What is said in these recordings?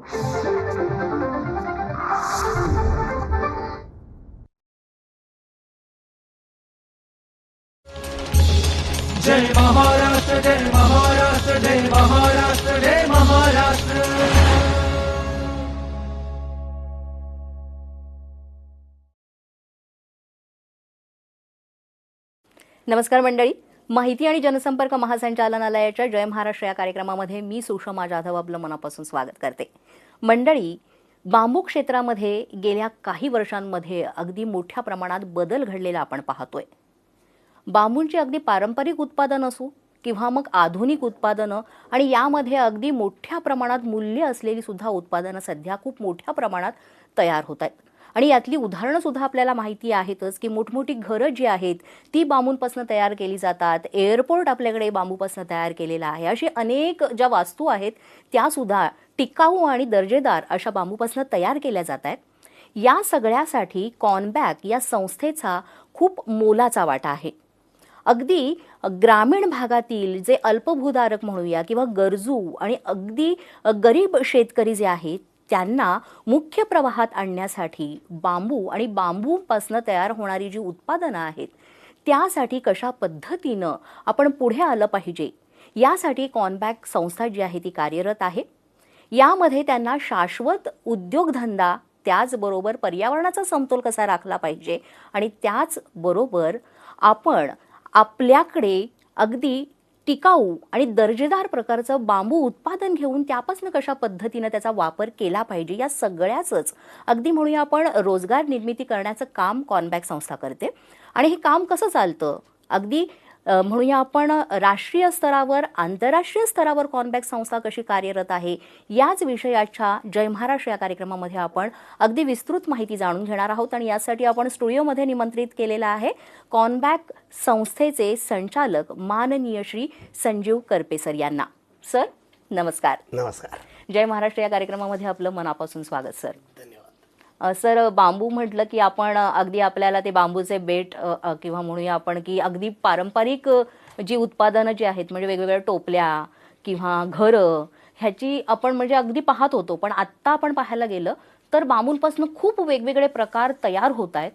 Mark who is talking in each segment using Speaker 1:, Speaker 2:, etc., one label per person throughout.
Speaker 1: जय महाराष्ट्र, जय महाराष्ट्र, जय महाराष्ट्र, जय महाराष्ट्र.
Speaker 2: नमस्कार मंडळी. माहिती आणि जनसंपर्क महासंचालनालयाच्या जय महाराष्ट्र या कार्यक्रमामध्ये मी सुषमा जाधव आपलं मनापासून स्वागत करते. मंडळी, बांबू क्षेत्रामध्ये गेल्या काही वर्षांमध्ये अगदी मोठ्या प्रमाणात बदल घडलेला आपण पाहतोय. बांबूंची अगदी पारंपरिक उत्पादन असो किंवा मग आधुनिक उत्पादनं आणि यामध्ये अगदी मोठ्या प्रमाणात मूल्य असलेली सुद्धा उत्पादनं सध्या खूप मोठ्या प्रमाणात तयार होत आहेत. आणि यातली उदाहरणं सुद्धा आपल्याला माहिती आहेतच की मोठमोठी घरं जी आहेत ती बांबूंपासून तयार केली जातात. एअरपोर्ट आपल्याकडे बांबूपासून तयार केलेला आहे. अशी अनेक ज्या वास्तू आहेत त्या सुद्धा टिकाऊ आणि दर्जेदार अशा बांबूपासून तयार केल्या जात आहेत. या सगळ्यासाठी कॉनबॅक या संस्थेचा खूप मोलाचा वाटा आहे. अगदी ग्रामीण भागातील जे अल्पभूधारक म्हणूया किंवा गरजू आणि अगदी गरीब शेतकरी जे आहेत त्यांना मुख्य प्रवाहात आणण्यासाठी बांबू आणि बांबूपासून तयार होणारी जी उत्पादनं आहेत त्यासाठी कशा पद्धतीनं आपण पुढे आलं पाहिजे यासाठी कॉनबॅक संस्था जी आहे ती कार्यरत आहे. यामध्ये त्यांना शाश्वत उद्योगधंदा त्याचबरोबर पर्यावरणाचा समतोल कसा राखला पाहिजे आणि त्याचबरोबर आपण आपल्याकडे अगदी टिकाऊ आणि दर्जेदार प्रकारचं बांबू उत्पादन घेऊन त्यापासून कशा पद्धतीनं त्याचा वापर केला पाहिजे या सगळ्याचंच अगदी म्हणूया आपण रोजगार निर्मिती करण्याचं काम कॉनबॅक संस्था करते. आणि हे काम कसं चालतं अगदी म्हणूया आपण राष्ट्रीय स्तरावर आंतरराष्ट्रीय स्तरावर कॉनबॅक संस्था कशी कार्यरत आहे याच विषयाच्या जय महाराष्ट्र या कार्यक्रमामध्ये आपण अगदी विस्तृत माहिती जाणून घेणार आहोत. आणि यासाठी आपण स्टुडिओमध्ये निमंत्रित केलेला आहे कॉनबॅक संस्थेचे संचालक माननीय श्री संजीव करपेसर यांना. सर नमस्कार.
Speaker 3: नमस्कार.
Speaker 2: जय महाराष्ट्र या कार्यक्रमामध्ये आपलं मनापासून स्वागत सर. सर, बांबू म्हटलं की आपण अगदी आपल्याला ते बांबूचे बेट किंवा म्हणूया आपण की अगदी पारंपरिक जी उत्पादनं जी आहेत म्हणजे वेगवेगळ्या टोपल्या किंवा घरं ह्याची आपण म्हणजे अगदी पाहत होतो. पण आत्ता आपण पाहायला गेलं तर बांबूंपासून खूप वेगवेगळे प्रकार तयार होत आहेत.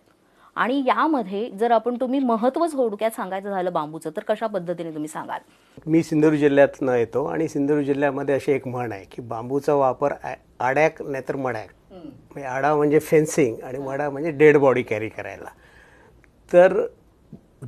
Speaker 2: आणि यामध्ये जर तुम्ही महत्त्व थोडक्यात सांगायचं झालं बांबूचं तर कशा पद्धतीने तुम्ही सांगाल?
Speaker 3: मी सिंधुदुर्ग जिल्ह्यातनं येतो आणि सिंधुदुर्ग जिल्ह्यामध्ये अशी एक म्हण आहे की बांबूचा वापर आड्याक नाहीतर मड्याक, म्हणजे आडा म्हणजे फेन्सिंग आणि मडा म्हणजे डेड बॉडी कॅरी करायला. तर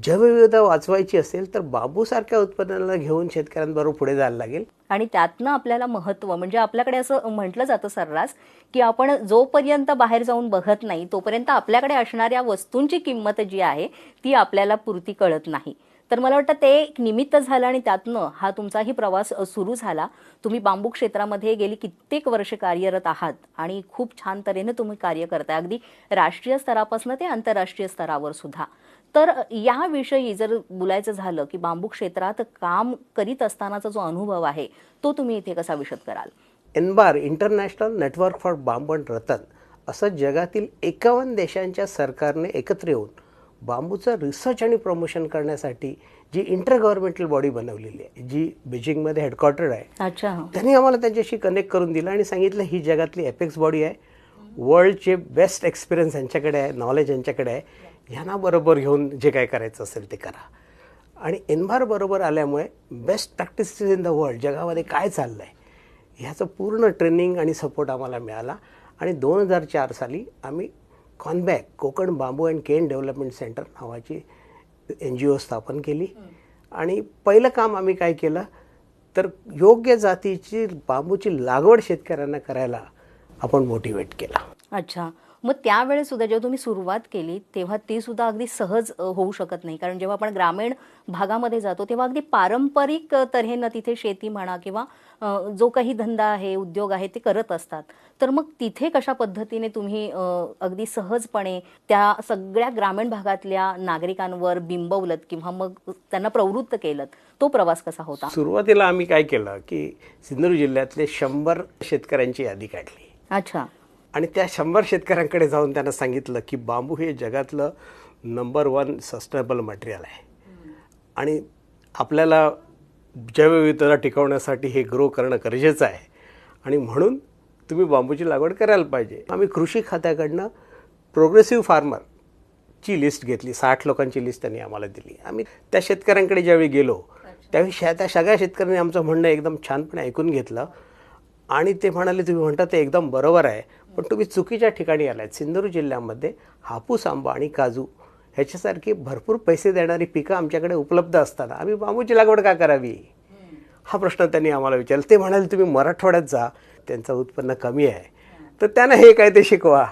Speaker 3: जैवविविधता वाचवायची असेल तर बांबूसारख्या उत्पादनाला घेऊन शेतकऱ्यांबरोबर पुढे जायला लागेल.
Speaker 2: आणि त्यातनं आपल्याला महत्त्व म्हणजे आपल्याकडे असं म्हटलं जातं सर्रास की आपण जोपर्यंत बाहेर जाऊन बघत नाही तोपर्यंत आपल्याकडे असणाऱ्या वस्तूंची किंमत जी आहे ती आपल्याला पुरती कळत नाही. तर मला वाटतं ते एक निमित्त झालं आणि त्यातनं हा तुमचाही प्रवास सुरू झाला. तुम्ही बांबू क्षेत्रामध्ये गेली कित्येक वर्ष कार्यरत आहात आणि खूप छान तऱ्हेने तुम्ही कार्य करताय अगदी राष्ट्रीय स्तरापासून ते आंतरराष्ट्रीय स्तरावर सुद्धा. तर याविषयी जर बोलायचं झालं की बांबू क्षेत्रात काम करीत असतानाचा जो अनुभव आहे तो तुम्ही इथे कसा विशद कराल?
Speaker 3: INBAR international network for bamboo and rattan असं जगातील 51 देशांच्या सरकारने एकत्र येऊन बांबूचं रिसर्च आणि प्रमोशन करण्यासाठी जी इंटर गव्हर्नमेंटल बॉडी बनवलेली आहे जी बीजिंगमध्ये हेडक्वार्टर्ड आहे.
Speaker 2: अच्छा.
Speaker 3: त्यांनी आम्हाला त्यांच्याशी कनेक्ट करून दिलं आणि सांगितलं ही जगातली एपेक्स बॉडी आहे. वर्ल्डचे बेस्ट एक्सपिरियन्स यांच्याकडे आहे, नॉलेज यांच्याकडे आहे. ह्यांना बरोबर घेऊन जे काय करायचं असेल ते करा. आणि एनबार बरोबर आल्यामुळे best practices in the world जगामध्ये काय चाललं आहे ह्याचं पूर्ण ट्रेनिंग आणि सपोर्ट आम्हाला मिळाला. आणि 2004 साली आम्ही कॉनबॅक कोकण बांबू अँड केन डेव्हलपमेंट सेंटर नावाची NGO स्थापन केली. आणि पहिलं काम आम्ही काय केलं तर योग्य जातीची बांबूची लागवड शेतकऱ्यांना करायला आपण मोटिवेट केलं.
Speaker 2: अच्छा. मग त्यावेळेस सुद्धा जेव्हा तुम्ही सुरुवात केली तेव्हा ती सुद्धा अगदी सहज होऊ शकत नाही. कारण जेव्हा आपण ग्रामीण भागामध्ये जातो तेव्हा अगदी पारंपरिक तऱ्हेनं तिथे शेती म्हणा किंवा जो काही धंदा आहे उद्योग आहे ते करत असतात. तर मग तिथे कशा पद्धतीने तुम्ही अगदी सहजपणे त्या सगळ्या ग्रामीण भागातल्या नागरिकांवर बिंबवलत किंवा मग त्यांना प्रवृत्त केलं तो प्रवास कसा होता?
Speaker 3: सुरुवातीला आम्ही काय केलं की सिंधुदुर्ग जिल्ह्यातले 100 शेतकऱ्यांची यादी काढली.
Speaker 2: अच्छा.
Speaker 3: आणि त्या 100 शेतकऱ्यांकडे जाऊन त्यांना सांगितलं की बांबू हे जगातलं नंबर 1 सस्टेनेबल मटेरियल आहे आणि आपल्याला जैवविविधता टिकवण्यासाठी हे ग्रो करणं गरजेचं आहे. आणि म्हणून तुम्ही बांबूची लागवड करायला पाहिजे. आम्ही कृषी खात्याकडनं प्रोग्रेसिव्ह फार्मरची लिस्ट घेतली. 60 लोकांची लिस्ट त्यांनी आम्हाला दिली. आम्ही त्या शेतकऱ्यांकडे ज्यावेळी गेलो त्यावेळी त्या सगळ्या शेतकऱ्यांनी आमचं म्हणणं एकदम छानपणे ऐकून घेतलं आणि ते म्हणाले, तुम्ही म्हणता ते एकदम बरोबर आहे, पण तुम्ही चुकीच्या ठिकाणी आलात. सिंधुदुर्ग जिल्ह्यामध्ये हापूस, आंबा आणि काजू ह्याच्यासारखी भरपूर पैसे देणारी पिकं आमच्याकडे उपलब्ध असताना आम्ही बांबूची लागवड का करावी, हा प्रश्न त्यांनी आम्हाला विचारला. ते म्हणाले, तुम्ही मराठवाड्यात जा, त्यांचं उत्पन्न कमी आहे, तर त्यांना हे काय ते शिकवा.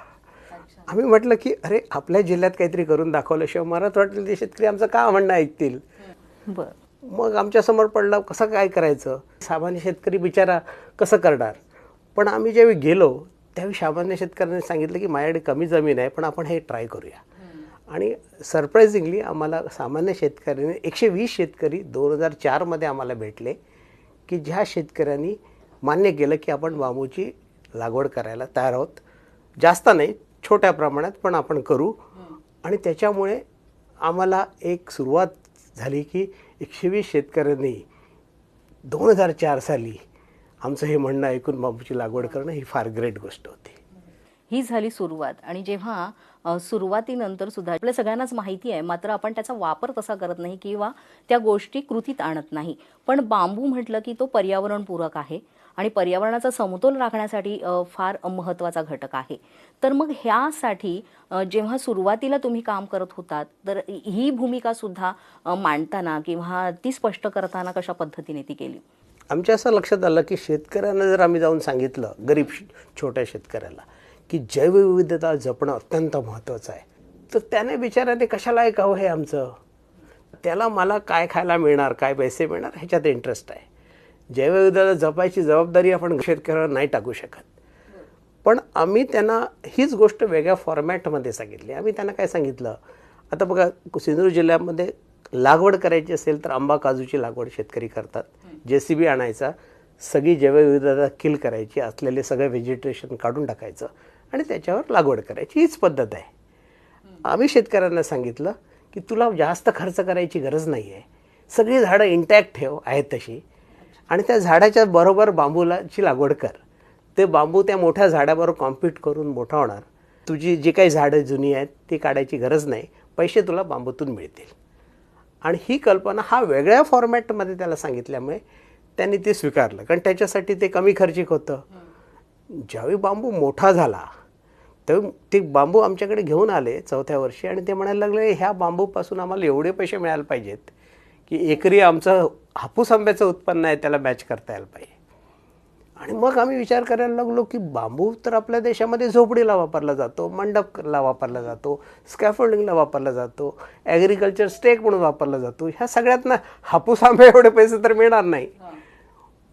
Speaker 3: आम्ही म्हटलं की अरे, आपल्या जिल्ह्यात काहीतरी करून दाखवल्याशिवाय मराठवाड्यातले शेतकरी आमचं का म्हणणं ऐकतील.
Speaker 2: बरं.
Speaker 3: मग आमच्यासमोर पडलं कसं काय करायचं. सामान्य शेतकरी बिचारा कसं करणार. पण आम्ही ज्यावेळी गेलो त्यावेळी सामान्य शेतकऱ्यांनी सांगितलं की माझ्याकडे कमी जमीन आहे, पण आपण हे ट्राय करूया. आणि सरप्रायझिंगली आम्हाला सामान्य शेतकऱ्यांनी 120 शेतकरी 2004 आम्हाला भेटले की ज्या शेतकऱ्यांनी मान्य केलं की आपण बांबूची लागवड करायला तयार आहोत. जास्त नाही, छोट्या प्रमाणात, पण आपण करू. आणि त्याच्यामुळे आम्हाला एक सुरुवात झाली की 120 शेतकऱ्यांनी 2004 साली आमचं हे म्हणणं ऐकून बांबूची लागवड करणं ही फार ग्रेट गोष्ट होती.
Speaker 2: ही झाली सुरुवात. आणि जेव्हा सुरुवातीनंतर सुद्धा आपल्या सगळ्यांनाच माहिती आहे, मात्र आपण त्याचा वापर तसा करत नाही किंवा त्या गोष्टी कृतीत आणत नाही. पण बांबू म्हटलं की तो पर्यावरणपूरक आहे आणि पर्यावरणाचा समतोल राखण्यासाठी फार महत्त्वाचा घटक आहे. तर मग ह्यासाठी जेव्हा सुरुवातीला तुम्ही काम करत होतात, तर ही भूमिका सुद्धा मांडताना किंवा ती स्पष्ट करताना कशा पद्धतीने ती केली?
Speaker 3: आमच्या असं लक्षात आलं की शेतकऱ्यांना जर आम्ही जाऊन सांगितलं, गरीब छोट्या शेतकऱ्याला, की जैवविविधता जपणं अत्यंत महत्त्वाचं आहे, तर त्याने बिचाराने कशाला ऐकावं हे आमचं. त्याला मला काय खायला मिळणार, काय पैसे मिळणार ह्याच्यात इंटरेस्ट आहे. जैवविविधता जपायची जबाबदारी आपण शेतकऱ्याला नाही टाकू शकत. पण आम्ही त्यांना हीच गोष्ट वेगळ्या फॉर्मॅटमध्ये सांगितली. आम्ही त्यांना काय सांगितलं, आता बघा सिंधुदुर्ग जिल्ह्यामध्ये लागवड करायची असेल तर आंबा काजूची लागवड शेतकरी करतात. JCB आणायचा, सगळी जैवविविधता किल करायची, असलेले सगळं व्हेजिटेशन काढून टाकायचं आणि त्याच्यावर लागवड करायची, हीच पद्धत आहे. आम्ही शेतकऱ्यांना सांगितलं की तुला जास्त खर्च करायची गरज नाही आहे, सगळी झाडं इंटॅक्ट ठेव आहेत तशी आणि त्या झाडाच्या बरोबर बांबूची लागवड कर. ते बांबू त्या मोठ्या झाडाबरोबर कॉम्पीट करून मोठा होणार. तुझी जी काही झाडं जुनी आहेत ती काढायची गरज नाही, पैसे तुला बांबूतून मिळतील. आणि ही कल्पना हा वेगळ्या फॉर्मॅटमध्ये त्याला सांगितल्यामुळे त्यांनी ते स्वीकारलं, कारण त्याच्यासाठी ते कमी खर्चिक होतं. ज्यावेळी बांबू मोठा झाला तेव्हा ते बांबू आमच्याकडे घेऊन आले 4थ्या वर्षी आणि ते म्हणायला लागले, ह्या बांबूपासून आम्हाला एवढे पैसे मिळायला पाहिजेत की एकरी आमचं हापूस आंब्याचं उत्पन्न आहे त्याला मॅच करता यायला पाहिजे. आणि मग आम्ही विचार करायला लागलो की बांबू तर आपल्या देशामध्ये झोपडीला वापरला जातो, मंडपला वापरला जातो, स्कॅफोल्डिंगला वापरला जातो, ॲग्रिकल्चर स्टेक म्हणून वापरला जातो. ह्या सगळ्यातनं हापूस आंबे एवढे पैसे तर मिळणार नाही.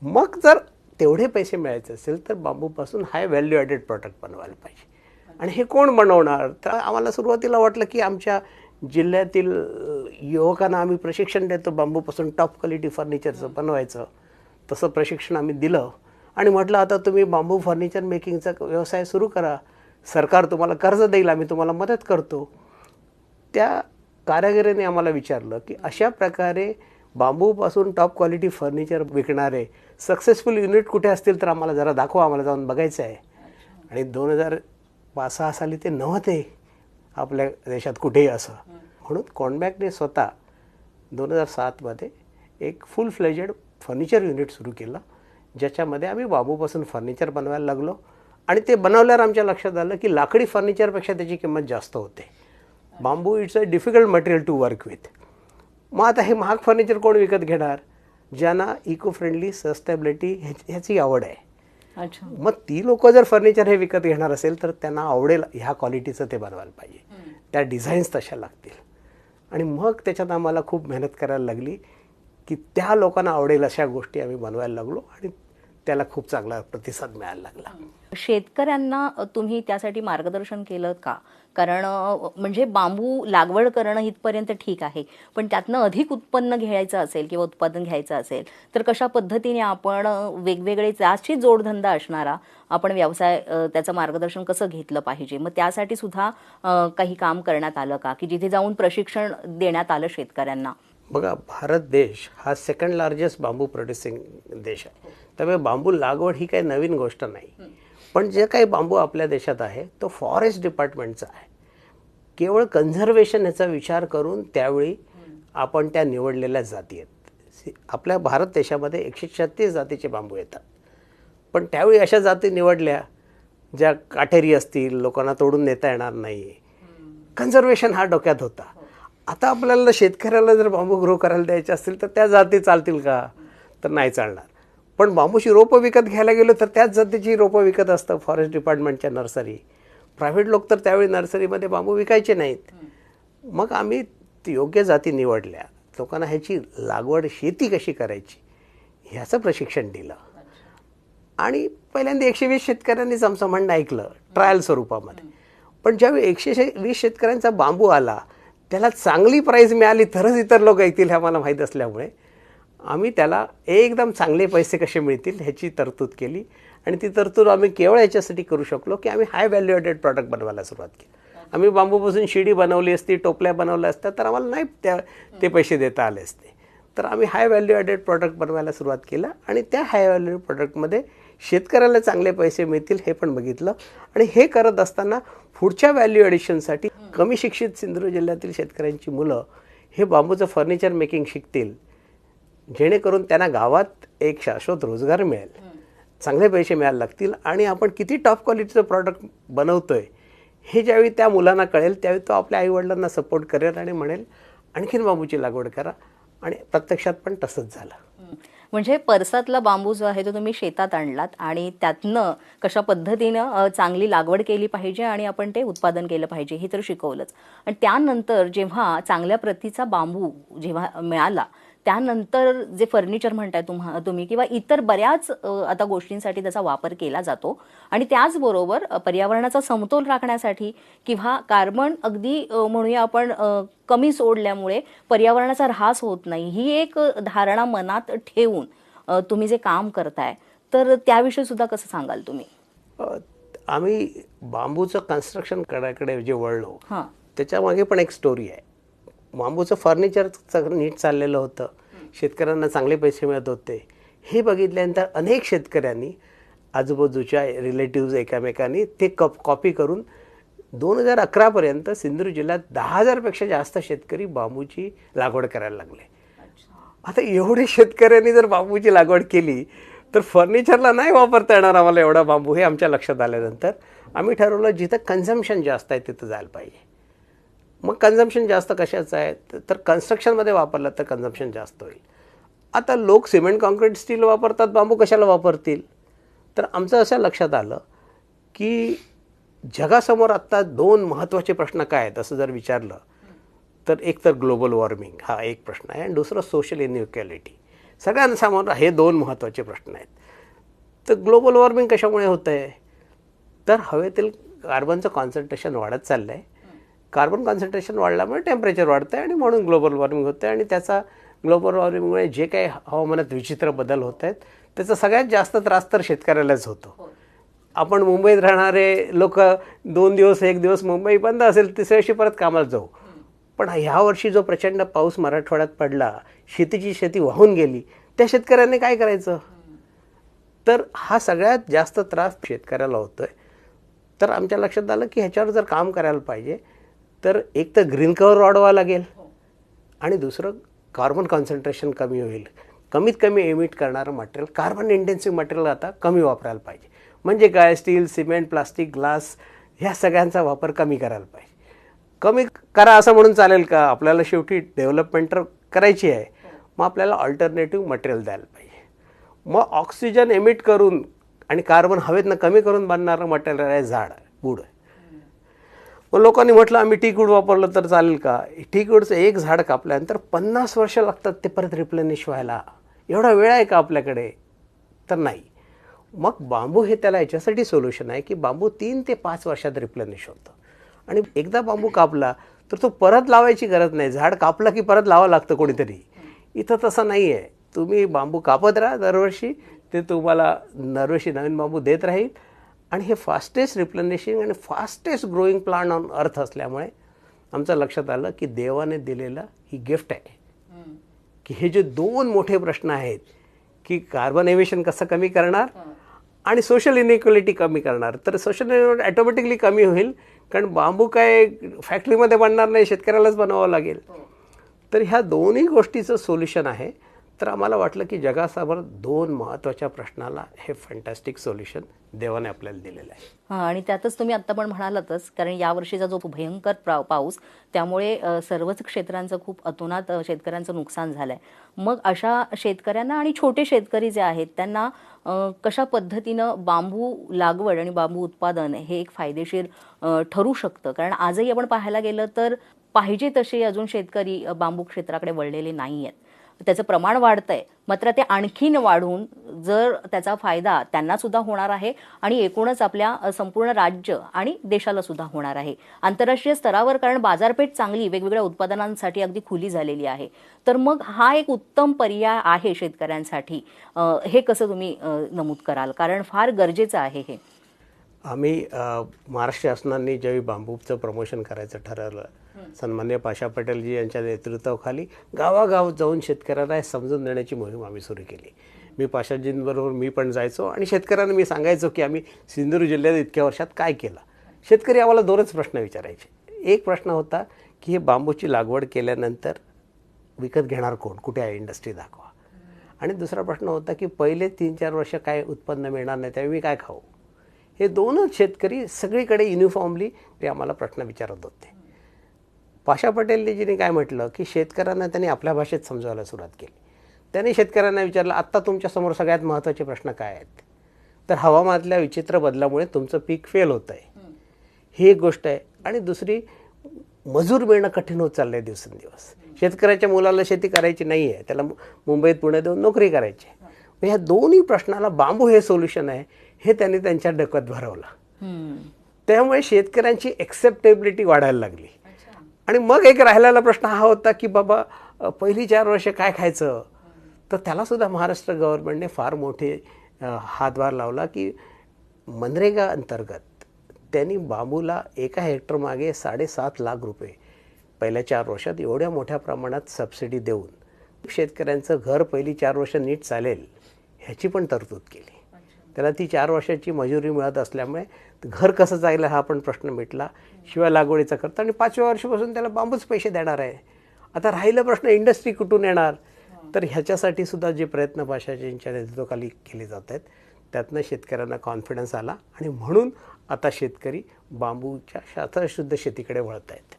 Speaker 3: मग जर तेवढे पैसे मिळायचे असेल तर बांबूपासून हाय व्हॅल्यू ॲडेड प्रॉडक्ट बनवायला पाहिजे. आणि हे कोण बनवणार. तर आम्हाला सुरुवातीला वाटलं की आमच्या जिल्ह्यातील युवकांना आम्ही प्रशिक्षण देतो बांबूपासून टॉप क्वालिटी फर्निचरचं बनवायचं. तसं प्रशिक्षण आम्ही दिलं आणि म्हटलं आता तुम्ही बांबू फर्निचर मेकिंगचा व्यवसाय सुरू करा, सरकार तुम्हाला कर्ज देईल, आम्ही तुम्हाला मदत करतो. त्या कारागिराने आम्हाला विचारलं की अशा प्रकारे बांबूपासून टॉप क्वालिटी फर्निचर विकणारे सक्सेसफुल युनिट कुठे असतील तर आम्हाला जरा दाखवा, आम्हाला जाऊन बघायचं आहे. आणि 2005-06 साली ते नव्हते आपल्या देशात कुठेही असं. म्हणून कॉन्बॅकने स्वतः 2007 एक फुल फ्लेजेड फर्निचर युनिट सुरू केलं, ज्याच्यामध्ये आम्ही बांबूपासून फर्निचर बनवायला लागलो. आणि ते बनवल्यावर आमच्या लक्षात आलं की लाकडी फर्निचरपेक्षा त्याची किंमत जास्त होते. Bamboo it's a difficult material to work with. मग आता हे महाग फर्निचर कोण विकत घेणार, ज्यांना इको फ्रेंडली सस्टेबिलिटी ह्याची आवड आहे.
Speaker 2: अच्छा.
Speaker 3: मग ती लोक जर फर्निचर हे विकत घेणार असेल तर त्यांना आवडेल ह्या क्वालिटीचं ते बनवायला पाहिजे, त्या डिझाईन्स तशा लागतील. आणि मग त्याच्यात आम्हाला खूप मेहनत करायला लागली की त्या लोकांना आवडेल अशा गोष्टी आम्ही बनवायला लागलो आणि त्याला खूप चांगला प्रतिसाद मिळायला लागला.
Speaker 2: शेतकऱ्यांना तुम्ही त्यासाठी मार्गदर्शन केलं का? कारण म्हणजे बांबू लागवड करणं इथपर्यंत ठीक आहे, पण त्यातनं अधिक उत्पन्न घ्यायचं असेल किंवा उत्पादन घ्यायचं असेल तर कशा पद्धतीने आपण वेगवेगळे जास्ती जोडधंदा असणारा आपण व्यवसाय त्याचं मार्गदर्शन कसं घेतलं पाहिजे, मग त्यासाठी सुद्धा काही काम करण्यात आलं का, की जिथे जाऊन प्रशिक्षण देण्यात आलं शेतकऱ्यांना?
Speaker 3: बघा, भारत देश हा सेकंड लार्जेस्ट बांबू प्रोड्युसिंग देश आहे. त्यामुळे बांबू लागवड ही काही नवीन गोष्ट नाही. पण जे काही बांबू आपल्या देशात आहे तो फॉरेस्ट डिपार्टमेंटचा आहे. केवळ कन्झर्वेशन याचा विचार करून त्यावेळी आपण त्या निवडलेल्या जाती आहेत. आपल्या भारत देशामध्ये 136 जातीचे बांबू येतात, पण त्यावेळी अशा जाती निवडल्या ज्या काटेरी असतील, लोकांना तोडून नेता येणार नाही. कन्झर्वेशन हा डोक्यात होता. आता आपल्याला शेतकऱ्याला जर बांबू ग्रो करायला द्यायचे असतील तर त्या जाती चालतील का? तर नाही चालणार. पण बांबूची रोपं विकत घ्यायला गेलो तर त्याच जातीची रोपं विकत असतं फॉरेस्ट डिपार्टमेंटच्या नर्सरी. प्रायव्हेट लोक तर त्यावेळी नर्सरीमध्ये बांबू विकायचे नाहीत. मग आम्ही योग्य जाती निवडल्या, लोकांना ह्याची लागवड शेती कशी करायची ह्याचं प्रशिक्षण दिलं. आणि पहिल्यांदा 120 शेतकऱ्यांनीच आमचं म्हणणं ऐकलं ट्रायल स्वरूपामध्ये. पण ज्यावेळी 120 शेतकऱ्यांचा बांबू आला, त्याला चांगली प्राईज मिळाली तरच इतर लोक ऐकतील हे मला माहीत असल्यामुळे आम्ही त्याला एकदम चांगले पैसे कसे मिळतील ह्याची तरतूद केली. आणि ती तरतूद आम्ही केवळ याच्यासाठी करू शकलो की आम्ही हाय व्हॅल्यू ॲडेड प्रॉडक्ट बनवायला सुरुवात केली. आम्ही बांबूपासून शिडी बनवली असती, टोपल्या बनवल्या असत्या तर आम्हाला नाही ते पैसे देता आले असते. तर आम्ही हाय व्हॅल्यू ॲडेड प्रॉडक्ट बनवायला सुरुवात केलं आणि त्या हाय व्हॅल्यू प्रॉडक्टमध्ये शेतकऱ्याला चांगले पैसे मिळतील हे पण बघितलं. आणि हे करत असताना पुढच्या व्हॅल्यू ॲडिशनसाठी कमी शिक्षित सिंधुदुर्ग जिल्ह्यातील शेतकऱ्यांची मुलं हे बांबूचं फर्निचर मेकिंग शिकतील, जेणेकरून त्यांना गावात एक शाश्वत रोजगार मिळेल, चांगले पैसे मिळायला लागतील. आणि आपण किती टॉप क्वालिटीचं प्रॉडक्ट बनवतोय हे ज्यावेळी त्या मुलांना कळेल त्यावेळी तो आपल्या आईवडिलांना सपोर्ट करेल आणि म्हणेल आणखीन बांबूची लागवड करा. आणि प्रत्यक्षात पण तसंच झालं.
Speaker 2: म्हणजे परसातला बांबू जो आहे तो तुम्ही शेतात आणलात आणि त्यातनं कशा पद्धतीनं चांगली लागवड केली पाहिजे आणि आपण ते उत्पादन केलं पाहिजे हे तर शिकवलंच. आणि त्यानंतर जेव्हा चांगल्या प्रतीचा बांबू जेव्हा मिळाला त्यानंतर जे फर्निचर म्हणताय तुम्ही किंवा इतर बऱ्याच आता गोष्टींसाठी त्याचा वापर केला जातो. आणि त्याचबरोबर पर्यावरणाचा समतोल राखण्यासाठी किंवा कार्बन अगदी म्हणूया आपण कमी सोडल्यामुळे पर्यावरणाचा ऱ्हास होत नाही ही एक धारणा मनात ठेवून तुम्ही जे काम करताय तर त्याविषयी सुद्धा कसं सांगाल तुम्ही?
Speaker 3: आम्ही बांबूचं कन्स्ट्रक्शन करायकडे जे वळलो त्याच्यामागे पण एक स्टोरी आहे. बांबूचं फर्निचर नीट चाललेलं होतं, शेतकऱ्यांना चांगले पैसे मिळत होते. हे बघितल्यानंतर अनेक शेतकऱ्यांनी आजूबाजूच्या रिलेटिव्ज एकमेकांनी ते कॉपी करून 2011पर्यंत सिंधुदुर्ग जिल्ह्यात 10,000पेक्षा जास्त शेतकरी बांबूची लागवड करायला लागले. आता एवढे शेतकऱ्यांनी जर बांबूची लागवड केली तर फर्निचरला नाही वापरता येणार आम्हाला एवढा बांबू. हे आमच्या लक्षात आल्यानंतर आम्ही ठरवलं जिथं कन्झम्पशन जास्त आहे तिथं जायला पाहिजे. मग कन्झम्पशन जास्त कशाचं आहे तर कन्स्ट्रक्शनमध्ये वापरलं तर कन्झम्पशन जास्त होईल. आता लोक सिमेंट कॉन्क्रीट स्टील वापरतात, बांबू कशाला वापरतील? तर आमचं असं लक्षात आलं की जगासमोर आत्ता 2 महत्त्वाचे प्रश्न काय आहेत असं जर विचारलं तर एक तर ग्लोबल वॉर्मिंग हा एक प्रश्न आहे आणि दुसरं सोशल इनइक्वॅलिटी. सगळ्यांसमोर हे 2 महत्त्वाचे प्रश्न आहेत. तर ग्लोबल वॉर्मिंग कशामुळे होतं आहे तर हवेतील कार्बनचं कॉन्सन्ट्रेशन वाढत चाललं आहे. कार्बन कॉन्सन्ट्रेशन वाढल्यामुळे टेम्परेचर वाढतं आहे आणि म्हणून ग्लोबल वॉर्मिंग होतं आहे. आणि त्याचा ग्लोबल वॉर्मिंगमुळे जे काही हवामानात विचित्र बदल होत आहेत त्याचा सगळ्यात जास्त त्रास तर शेतकऱ्यालाच होतो. आपण मुंबईत राहणारे लोक 2 दिवस 1 दिवस मुंबई बंद असेल तिसऱ्या दिवशी परत कामाला जाऊ. पण ह्या वर्षी जो प्रचंड पाऊस मराठवाड्यात पडला, शेतीची शेती वाहून गेली, त्या शेतकऱ्यांनी काय करायचं? तर हा सगळ्यात जास्त त्रास शेतकऱ्याला होतो आहे. तर आमच्या लक्षात आलं की ह्याच्यावर जर काम करायला पाहिजे तर एक तर ग्रीन कव्हर वाढवावं लागेल आणि दुसरं कार्बन कॉन्सन्ट्रेशन कमी होईल. कमीत कमी एमिट करणारं मटेरियल, कार्बन इंटेन्सिव्ह मटेरियल आता कमी वापरायला पाहिजे. म्हणजे काय, स्टील, सिमेंट, प्लास्टिक, ग्लास ह्या सगळ्यांचा वापर कमी करायला पाहिजे. कमी करा असं म्हणून चालेल का? आपल्याला शेवटी डेव्हलपमेंट तर करायची आहे. मग आपल्याला ऑल्टरनेटिव्ह मटेरियल द्यायला पाहिजे. मग ऑक्सिजन एमिट करून आणि कार्बन हवेतनं कमी करून बनणारं मटेरियल आहे झाड, वूड. मग लोकांनी म्हटलं आम्ही टीकवूड वापरलं तर चालेल का? टीकवूडचं एक झाड कापल्यानंतर 50 वर्ष लागतात ते परत रिप्लेनिश व्हायला. एवढा वेळ आहे का आपल्याकडे? तर नाही. मग बांबू हे त्याला याच्यासाठी सोल्युशन आहे की बांबू 3 ते 5 वर्षात रिप्लेनिश होतं. आणि एकदा बांबू कापला तर तो परत लावायची गरज नाही. झाड कापलं की परत लावावं लागतं कोणीतरी. इथं तसं नाही आहे. तुम्ही बांबू कापत राहा दरवर्षी, ते तुम्हाला दरवर्षी नवीन बांबू देत राहील. आणि हे फास्टेस्ट रिप्लेनिशिंग आणि fastest growing plant on earth असल्यामुळे आमचं लक्षात आलं की देवाने दिलेलं ही गिफ्ट आहे की हे जे 2 मोठे प्रश्न आहेत की कार्बन एमिशन कसं कमी करणार आणि सोशल इनइक्वलिटी कमी करणार. तर सोशल इनइक्वलिटी ॲटोमॅटिकली कमी होईल, कारण बांबू काय फॅक्टरीमध्ये बनणार नाही, शेतकऱ्यालाच बनवावं लागेल. तर ह्या दोन्ही गोष्टीचं सोल्युशन आहे. तर आम्हाला वाटलं की जगासमोर 2 महत्त्वाच्या प्रश्नाला हे फॅन्टॅस्टिक सोल्युशन देवाने आपल्याला दिलेलं आहे.
Speaker 2: हां, आणि त्यातच तुम्ही आत्ता पण म्हणालातच, कारण यावर्षीचा जो भयंकर पाऊस, त्यामुळे सर्वच क्षेत्रांचं खूप अतोनात शेतकऱ्यांचं नुकसान झालं आहे. मग अशा शेतकऱ्यांना आणि छोटे शेतकरी जे आहेत त्यांना कशा पद्धतीनं बांबू लागवड आणि बांबू उत्पादन हे एक फायदेशीर ठरू शकतं? कारण आजही आपण पाहायला गेलं तर पाहिजे तसे अजून शेतकरी बांबू क्षेत्राकडे वळलेले नाही आहेत. त्याचं प्रमाण वाढतंय, मात्र ते आणखीन वाढून जर त्याचा फायदा त्यांना सुद्धा होणार आहे आणि एकूणच आपल्या संपूर्ण राज्य आणि देशाला सुद्धा होणार आहे आंतरराष्ट्रीय स्तरावर, कारण बाजारपेठ चांगली वेगवेगळ्या उत्पादनांसाठी अगदी खुली झालेली आहे. तर मग हा एक उत्तम पर्याय आहे शेतकऱ्यांसाठी. हे कसं तुम्ही नमूद कराल? कारण फार गरजेचं आहे हे.
Speaker 3: आम्ही महाराष्ट्र शासनाने ज्यावेळी बांबूचं प्रमोशन करायचं ठरवलं, सन्माननीय पाशा पटेलजी यांच्या नेतृत्वाखाली गावागाव जाऊन शेतकऱ्यांना हे समजून देण्याची मोहीम आम्ही सुरू केली. मी पाशाजींबरोबर मी पण जायचो आणि शेतकऱ्यांना मी सांगायचो की आम्ही सिंधुदुर्ग जिल्ह्यात इतक्या वर्षात काय केलं. शेतकरी आम्हाला 2च प्रश्न विचारायचे. एक प्रश्न होता की हे बांबूची लागवड केल्यानंतर विकत घेणार कोण, कुठे आहे इंडस्ट्री दाखवा. आणि दुसरा प्रश्न होता की पहिले 3-4 वर्ष काय उत्पन्न मिळणार नाही, त्यावेळी मी काय खाऊ. हे 2च शेतकरी सगळीकडे युनिफॉर्मली ते आम्हाला प्रश्न विचारत होते. पाशा पटेलजींनी काय म्हटलं की शेतकऱ्यांना त्यांनी आपल्या भाषेत समजावायला सुरुवात केली. त्यांनी शेतकऱ्यांना विचारलं, आत्ता तुमच्यासमोर सगळ्यात महत्त्वाचे प्रश्न काय आहेत? तर हवामानातल्या विचित्र बदलामुळे तुमचं पीक फेल होतं आहे, ही एक गोष्ट आहे. आणि दुसरी, मजूर मिळणं कठीण होत चाललं आहे दिवसेंदिवस. शेतकऱ्याच्या मुलाला शेती करायची नाही आहे, त्याला मुंबईत पुण्यात येऊन नोकरी करायची आहे. ह्या दोन्ही प्रश्नाला बांबू हे सोल्युशन आहे, हे त्यांनी त्यांच्या डोक्यात भरवलं. त्यामुळे शेतकऱ्यांची ॲक्सेप्टेबिलिटी वाढायला लागली. आणि मग एक राहिलेला प्रश्न हा होता की बाबा पहिली 4 वर्ष काय खायचं. तर त्यालासुद्धा महाराष्ट्र गव्हर्नमेंटने फार मोठे हातभार लावला की मनरेगा अंतर्गत त्यांनी बांबूला एका हेक्टर मागे 7.5 लाख रुपये पहिल्या 4 वर्षात एवढ्या मोठ्या प्रमाणात सबसिडी देऊन शेतकऱ्यांचं घर पहिली 4 वर्ष नीट चालेल ह्याची पण तरतूद केली. त्याला ती 4 वर्षाची मजुरी मिळत असल्यामुळे घर कसं चालेल हा पण प्रश्न मिटला. शिवाय लागवडीचा खर्च, आणि 5व्या वर्षापासून त्याला बांबूच पैसे देणार आहे. आता राहिला प्रश्न इंडस्ट्री कुठून येणार. तर ह्याच्यासाठी सुद्धा जे प्रयत्न पाशाजींच्या नेतृत्वाखाली केले जात आहेत त्यातनं शेतकऱ्यांना कॉन्फिडन्स आला आणि म्हणून आता शेतकरी बांबूच्या शास्त्रशुद्ध शेतीकडे वळत आहेत.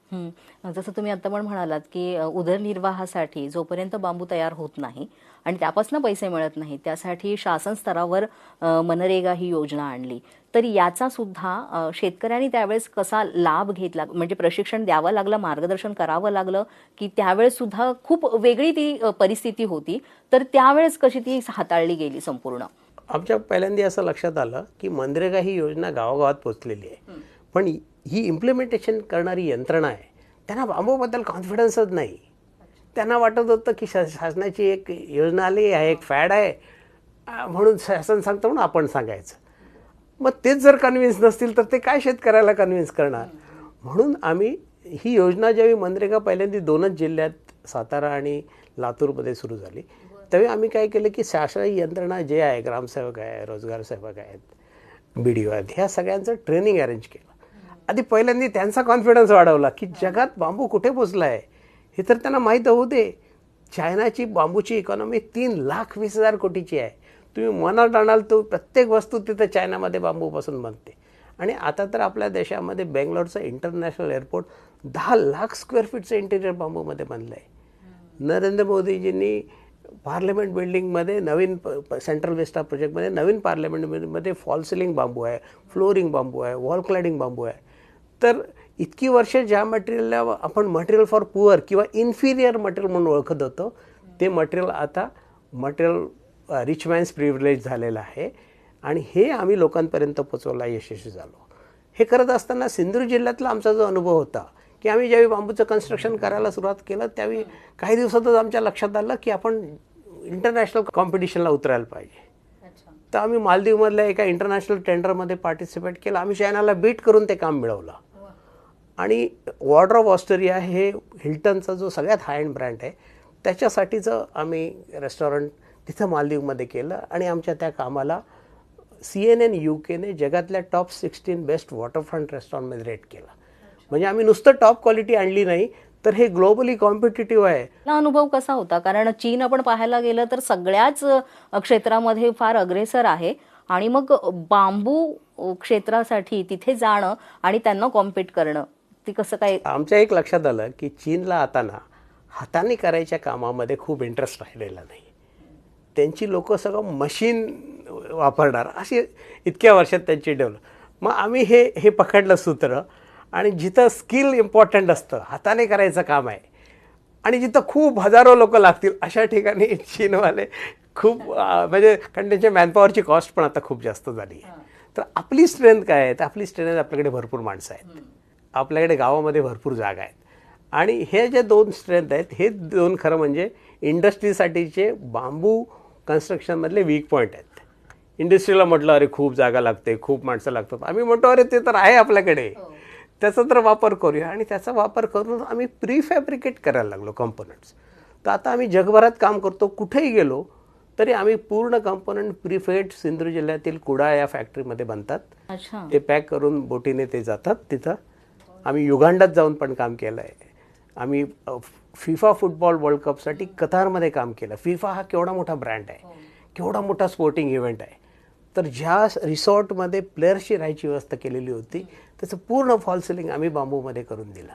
Speaker 2: जसं तुम्ही आता पण म्हणालात की उदरनिर्वाहासाठी जोपर्यंत बांबू तयार होत नाही आणि त्यापासून पैसे मिळत नाही त्यासाठी शासन स्तरावर मनरेगा ही योजना आणली. तर याचा सुद्धा शेतकऱ्यांनी त्यावेळेस कसा लाभ घेतला, म्हणजे प्रशिक्षण द्यावं लागलं, मार्गदर्शन करावं लागलं की त्यावेळेस सुद्धा खूप वेगळी ती परिस्थिती होती. तर त्यावेळेस कशी ती हाताळली गेली संपूर्ण?
Speaker 3: आमच्या पहिल्यांदा असं लक्षात आलं की मनरेगा ही योजना गावागावात पोचलेली आहे, पण ही इम्प्लिमेंटेशन करणारी यंत्रणा आहे त्यांना बांबूबद्दल कॉन्फिडन्सच नाही. त्यांना वाटत होतं की शासनाची एक योजना आली आहे, एक फॅड आहे म्हणून शासन सांगतं म्हणून आपण सांगायचं. मग तेच जर कन्व्हिन्स नसतील तर ते काय शेतकऱ्याला कन्व्हिन्स करणार. म्हणून आम्ही ही योजना ज्यावेळी मनरेगा पहिल्यांदा 2च जिल्ह्यात सातारा आणि लातूरमध्ये सुरू झाली त्यावेळी आम्ही काय केलं की शासकीय यंत्रणा जे आहे, ग्रामसेवक आहे, रोजगार सेवक आहेत, BDO आहेत, ह्या सगळ्यांचं ट्रेनिंग अरेंज केलं. आधी पहिल्यांदा त्यांचा कॉन्फिडन्स वाढवला की जगात बांबू कुठे पोचला आहे हे तर त्यांना माहीत होऊ दे. चायनाची बांबूची इकॉनॉमी 3,20,000 कोटीची आहे. तुम्ही मनात आणाल तो प्रत्येक वस्तू तिथं चायनामध्ये बांबूपासून बनते. आणि आता तर आपल्या देशामध्ये बेंगलोरचं इंटरनॅशनल एअरपोर्ट 10 लाख स्क्वेअर फीटचं इंटिरियर बांबूमध्ये बनलं आहे. नरेंद्र मोदीजींनी पार्लमेंट बिल्डिंगमध्ये नवीन सेंट्रल वेस्टा प्रोजेक्टमध्ये नवीन पार्लमेंटमध्ये फॉल सिलिंग बांबू आहे, फ्लोरिंग बांबू आहे, वॉल क्लॅडिंग बांबू आहे. तर इतकी वर्ष ज्या मटेरियलला आपण मटेरियल फॉर पुअर किंवा इन्फिरियर मटेरियल म्हणून ओळखत होतो ते मटेरियल आता मटेरियल रिच मॅन्स प्रिव्हिलेज झालेलं आहे आणि हे आम्ही लोकांपर्यंत पोचवला यशस्वी झालो. हे करत असताना सिंधुदुर्ग जिल्ह्यातला आमचा जो अनुभव होता की आम्ही ज्यावेळी बांबूचं कन्स्ट्रक्शन करायला सुरुवात केलं त्यावेळी काही दिवसातच आमच्या लक्षात आलं की आपण इंटरनॅशनल कॉम्पिटिशनला उतरायला पाहिजे. तर आम्ही मालदीवमधल्या एका इंटरनॅशनल टेंडरमध्ये पार्टिसिपेट केलं. आम्ही चायनाला बीट करून ते काम मिळवलं. आणि वॉर्डर ऑफ ऑस्ट्रेलिया हे हिल्टनचा जो सगळ्यात हाय एंड ब्रँड आहे त्याच्यासाठीचं आम्ही रेस्टॉरंट तिथं मालदीवमध्ये केलं आणि आमच्या त्या कामाला CNN UKने जगातल्या टॉप 16 बेस्ट वॉटरफ्रंट रेस्टॉरंटमध्ये रेट केला. म्हणजे आम्ही नुसतं टॉप क्वालिटी आणली नाही, तर हे ग्लोबली कॉम्पिटिटिव्ह आहे.
Speaker 2: हा अनुभव कसा होता? कारण चीन आपण पाहायला गेलं तर सगळ्याच क्षेत्रामध्ये फार अग्रेसर आहे आणि मग बांबू क्षेत्रासाठी तिथे जाणं आणि त्यांना कॉम्पीट करणं ती कसं काय?
Speaker 3: आमच्या एक लक्षात आलं की चीनला आता ना हाताने करायच्या कामामध्ये खूप इंटरेस्ट राहिलेला नाही. त्यांची लोक सगळं मशीन वापरणार अशी इतक्या वर्षात त्यांची डेव्हलप. मग आम्ही हे पकडलं सूत्र, आणि जिथं स्किल इम्पॉर्टंट असतं, हाताने करायचं काम आहे आणि जिथं खूप हजारो लोक लागतील अशा ठिकाणी चीनवाले खूप म्हणजे कारण त्यांच्या मॅनपॉवरची कॉस्ट पण आता खूप जास्त झाली आहे. तर आपली स्ट्रेंथ काय आहे? तर आपली स्ट्रेंथ आपल्याकडे भरपूर माणसं आहेत, आपल्याकडे गावामध्ये भरपूर जागा आहेत, आणि हे जे 2 स्ट्रेंथ आहेत, हे 2 खरं म्हणजे इंडस्ट्रीसाठीचे बांबू कन्स्ट्रक्शनमधले वीक पॉईंट आहेत. इंडस्ट्रीला म्हटलं अरे खूप जागा लागते, खूप माणसं लागतात. आम्ही म्हणतो अरे ते तर आहे आपल्याकडे, त्याचा तर वापर करूया. आणि त्याचा वापर करून आम्ही प्रीफॅब्रिकेट करायला लागलो कॉम्पोनंट्स. तर आता आम्ही जगभरात काम करतो, कुठेही गेलो तरी आम्ही पूर्ण कॉम्पोनंट प्रीफेट सिंधुदुर्ग जिल्ह्यातील कुडा या फॅक्टरीमध्ये बनतात. ते पॅक करून बोटीने ते जातात तिथं. आम्ही युगांडात जाऊन पण काम केलं आहे. आम्ही फिफा फुटबॉल वर्ल्ड कपसाठी कतारमध्ये काम केलं. फिफा हा केवढा मोठा ब्रँड आहे, केवढा मोठा स्पोर्टिंग इव्हेंट आहे. तर ज्या रिसॉर्टमध्ये प्लेयर्सची राहायची व्यवस्था केलेली होती त्याचं पूर्ण फॉल सिलिंग आम्ही बांबूमध्ये करून दिलं.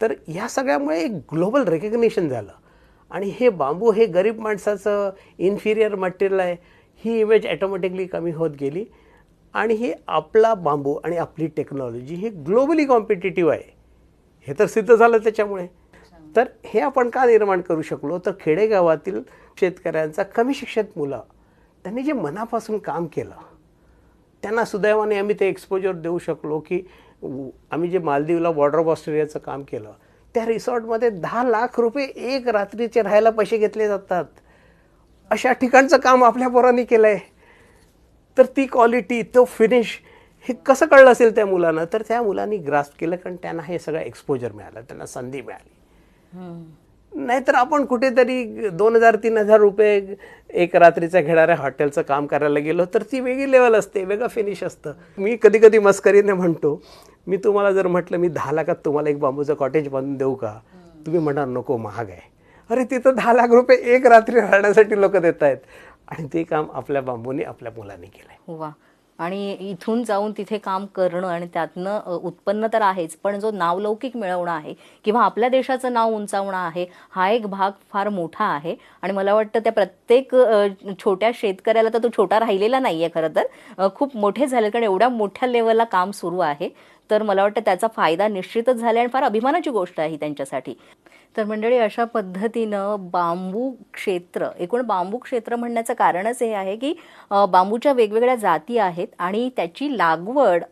Speaker 3: तर या सगळ्यामुळे एक ग्लोबल रेकग्निशन झालं. आणि हे बांबू हे गरीब माणसाचं इन्फिरियर मटेरियल आहे, ही इमेज ॲटोमॅटिकली कमी होत गेली. आणि हे आपला बांबू आणि आपली टेक्नॉलॉजी हे ग्लोबली कॉम्पिटिटिव्ह आहे, हे तर सिद्ध झालं त्याच्यामुळे. तर हे आपण का निर्माण करू शकलो? तर खेडेगावातील शेतकऱ्यांचा कमी शिक्षित मुलं त्यांनी जे मनापासून काम केलं त्यांना सुदैवाने आम्ही ते एक्सपोजर देऊ शकलो. की आम्ही जे मालदीवला बॉर्डर ऑफ ऑस्ट्रेलियाचं काम केलं, त्या रिसॉर्टमध्ये 10 लाख रुपये एक रात्रीचे राहायला पैसे घेतले जातात. अशा ठिकाणचं काम आपल्या पोरांनी केलं आहे. तर ती क्वालिटी, तो फिनिश हे कसं कळलं असेल त्या मुलांना? तर त्या मुलांनी ग्रास्प केलं, कारण त्यांना हे सगळं एक्सपोजर मिळालं, त्यांना संधी मिळाली. नाहीतर आपण कुठेतरी 2,000-3,000 रुपये एक रात्रीचं घेणाऱ्या हॉटेलचं काम करायला गेलो तर ती वेगळी लेवल असते, वेगळं फिनिश असतं. मी कधी कधी मस्करीने म्हणतो, मी तुम्हाला जर म्हटलं मी 10 लाखात तुम्हाला एक बांबूचं कॉटेज बांधून देऊ का? तुम्ही म्हणणार नको, महाग आहे. अरे तिथं 10 लाख रुपये एक रात्री राहण्यासाठी लोक देत आहेत. आणि ते काम आपल्या बांबूने आपल्या मुलांनी केलं आहे.
Speaker 2: वा. आणि इथून जाऊन तिथे काम करणं आणि त्यातनं उत्पन्न तर आहेच, पण जो नावलौकिक मिळवणं आहे किंवा आपल्या देशाचं नाव उंचावणं आहे, हा एक भाग फार मोठा आहे. आणि मला वाटतं त्या प्रत्येक छोट्या शेतकऱ्याला, तर तो छोटा राहिलेला नाही आहे खरं तर, खूप मोठे झाले, कारण एवढ्या मोठ्या लेवलला काम सुरू आहे. तर मला वाटतं त्याचा फायदा निश्चितच झाला आणि फार अभिमानाची गोष्ट आहे त्यांच्यासाठी. तर मंडळी, अशा पद्धतीनं बांबू क्षेत्र, एकूण बांबू क्षेत्र म्हणण्याचं कारणच हे आहे की बांबूच्या वेगवेगळ्या जाती आहेत आणि त्याची लागवड,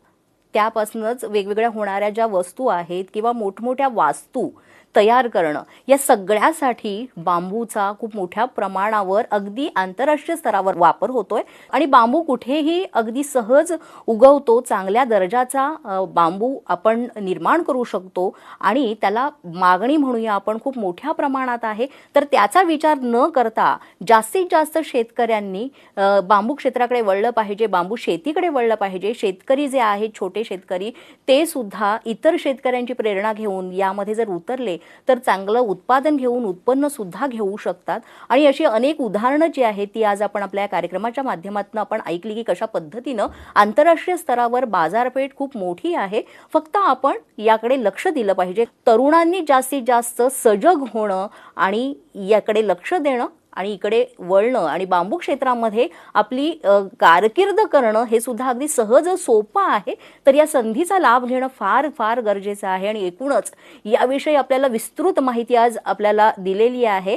Speaker 2: त्यापासूनच वेगवेगळ्या होणाऱ्या ज्या वस्तू आहेत किंवा मोठमोठ्या वास्तू तयार करणं, या सगळ्यासाठी बांबूचा खूप मोठ्या प्रमाणावर अगदी आंतरराष्ट्रीय स्तरावर वापर होतोय. आणि बांबू कुठेही अगदी सहज उगवतो, चांगल्या दर्जाचा बांबू आपण निर्माण करू शकतो आणि त्याला मागणी म्हणूया आपण खूप मोठ्या प्रमाणात आहे. तर त्याचा विचार न करता जास्तीत जास्त शेतकऱ्यांनी बांबू क्षेत्राकडे वळलं पाहिजे, बांबू शेतीकडे वळलं पाहिजे. शेतकरी जे आहेत, छोटे शेतकरी, ते सुद्धा इतर शेतकऱ्यांची प्रेरणा घेऊन यामध्ये जर उतरले तर चांगलं उत्पादन घेऊन उत्पन्न सुद्धा घेऊ शकतात. आणि अशी अनेक उदाहरणं जी आहेत ती आज आपण आपल्या कार्यक्रमाच्या माध्यमातून आपण ऐकली की कशा पद्धतीनं आंतरराष्ट्रीय स्तरावर बाजारपेठ खूप मोठी आहे. फक्त आपण याकडे लक्ष दिलं पाहिजे. तरुणांनी जास्तीत जास्त सजग होणं आणि याकडे लक्ष देणं आणि इकडे वळणं आणि बांबू क्षेत्रामध्ये आपली कारकीर्द करणं हे सुद्धा अगदी सहज सोपं आहे. तर या संधीचा लाभ घेणं फार फार गरजेचं आहे. आणि एकूणच याविषयी आपल्याला विस्तृत माहिती आज आपल्याला दिलेली आहे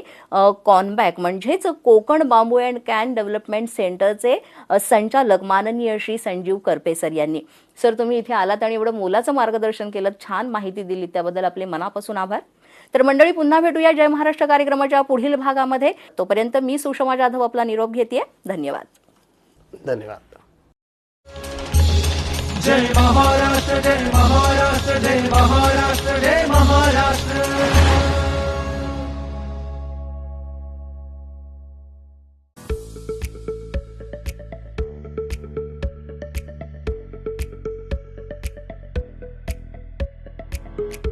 Speaker 2: कॉनबॅक म्हणजेच कोकण बांबू अँड कॅन डेव्हलपमेंट सेंटरचे संचालक माननीय श्री संजीव करपे सर यांनी. सर, तुम्ही इथे आलात आणि एवढं मोलाचं मार्गदर्शन केलं, छान माहिती दिली, त्याबद्दल आपले मनापासून आभार. तर मंडळी, पुन्हा भेटूया जय महाराष्ट्र कार्यक्रमाच्या पुढील भागामध्ये. तोपर्यंत मी सुषमा जाधव आपला निरोप घेते. धन्यवाद.
Speaker 3: धन्यवाद.
Speaker 1: जय महाराष्ट्र, जय महाराष्ट्र, जय महाराष्ट्र, जय महाराष्ट्र.
Speaker 2: धन्यवाद.